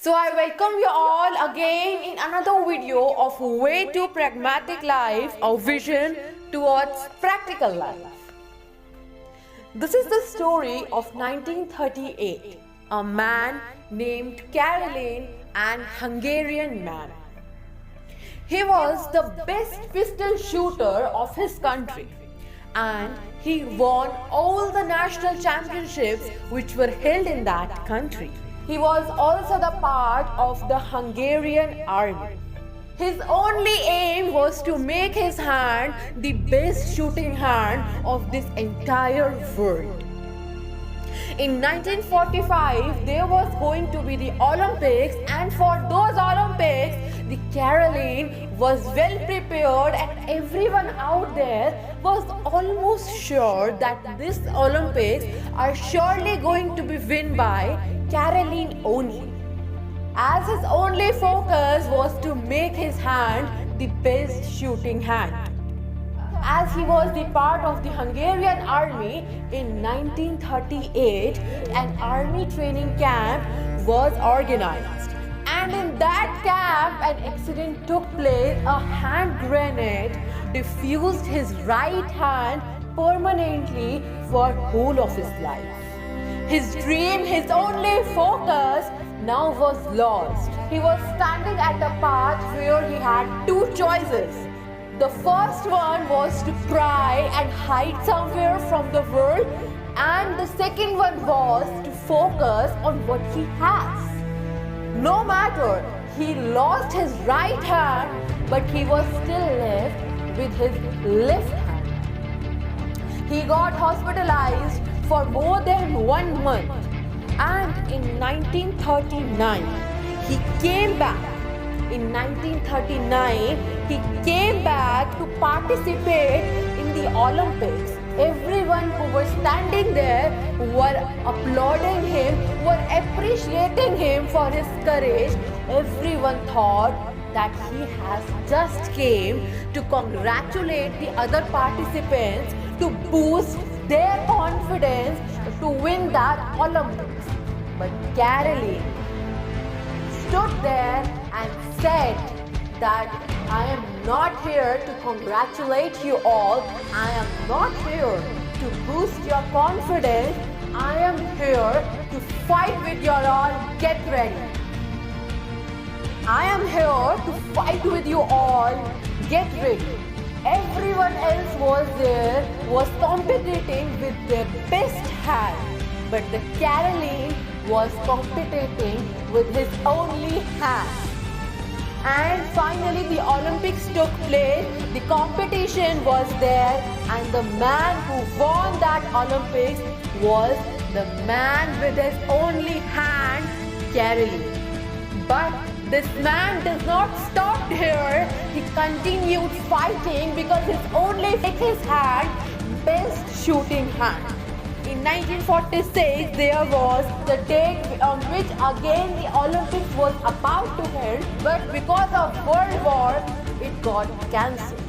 So I welcome you all again in another video of Way to Pragmatic Life, our vision towards practical life. This is the story of 1938, a man named Karelin, an Hungarian man. He was the best pistol shooter of his country, and he won all the national championships which were held in that country. He was also the part of the Hungarian army. His only aim was to make his hand the best shooting hand of this entire world. In 1945, there was going to be the Olympics, and for those Olympics, the Karelin was well prepared, and everyone out there was almost sure that this Olympics are surely going to be won by Karelin only, as his only focus was to make his hand the best shooting hand. As he was the part of the Hungarian army in 1938, an army training camp was organized. And in that camp, an accident took place. A hand grenade diffused his right hand permanently for whole of his life. His dream, his only focus now was lost. He was standing at a path where he had two choices. The first one was to cry and hide somewhere from the world, and the second one was to focus on what he has. No matter, he lost his right hand, but he was still left with his left hand. He got hospitalized for more than 1 month, and in 1939, he came back. In 1939, he came back to participate in the Olympics. Everyone who was standing there were applauding him, were appreciating him for his courage. Everyone thought that he has just came to congratulate the other participants, to boost their confidence to win that Olympics. But Karelin stood there and said that I am not here to congratulate you all. I am not here to boost your confidence. I am here to fight with you all. Get ready. I am here to fight with you all. Get ready. Everyone else was there, was competing with their best hand, but the Karelin was competing with his only hand. And finally the Olympics took place, the competition was there, and the man who won that Olympics was the man with his only hand, Karelin. But this man does not stop here. He continued fighting because his only his hand, best shooting hand. In 1946, there was the date on which again the Olympics was about to end, but because of World War, it got cancelled.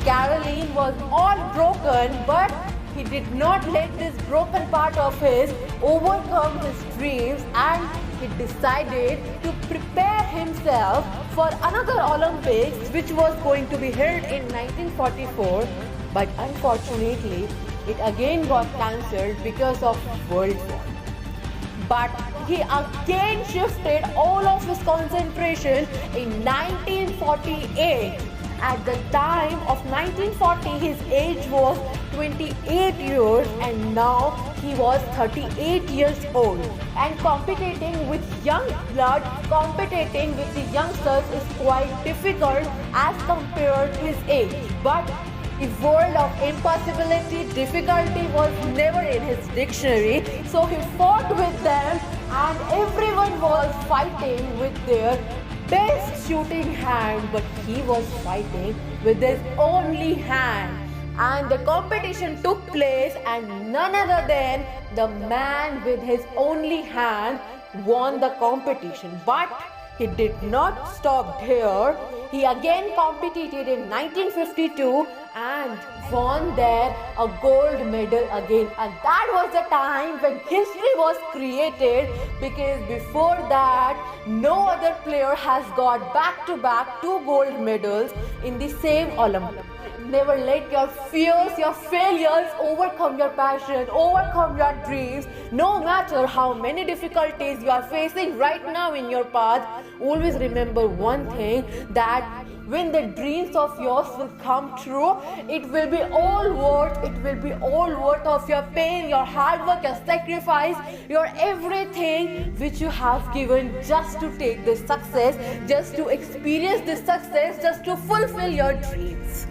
Karelin was all broken, but he did not let this broken part of his overcome his dreams, and he decided to prepare himself for another Olympics which was going to be held in 1944, but unfortunately it again got cancelled because of World War. But he again shifted all of his concentration in 1948. At the time of 1940, his age was 28 years, and now he was 38 years old. And competing with young blood, competing with the youngsters is quite difficult as compared to his age. But the word of impossibility, difficulty was never in his dictionary. So he fought with them, and everyone was fighting with their best shooting hand, but he was fighting with his only hand. And the competition took place, and none other than the man with his only hand won the competition. But he did not stop here. He again competed in 1952, and won there a gold medal again. And that was the time when history was created, because before that no other player has got back to back 2 gold medals in the same Olympics. Never let your fears, your failures overcome your passion, overcome your dreams. No matter how many difficulties you are facing right now in your path, always remember one thing, that when the dreams of yours will come true, it will be all worth of your pain, your hard work, your sacrifice, your everything which you have given just to take this success, just to experience this success, just to fulfill your dreams.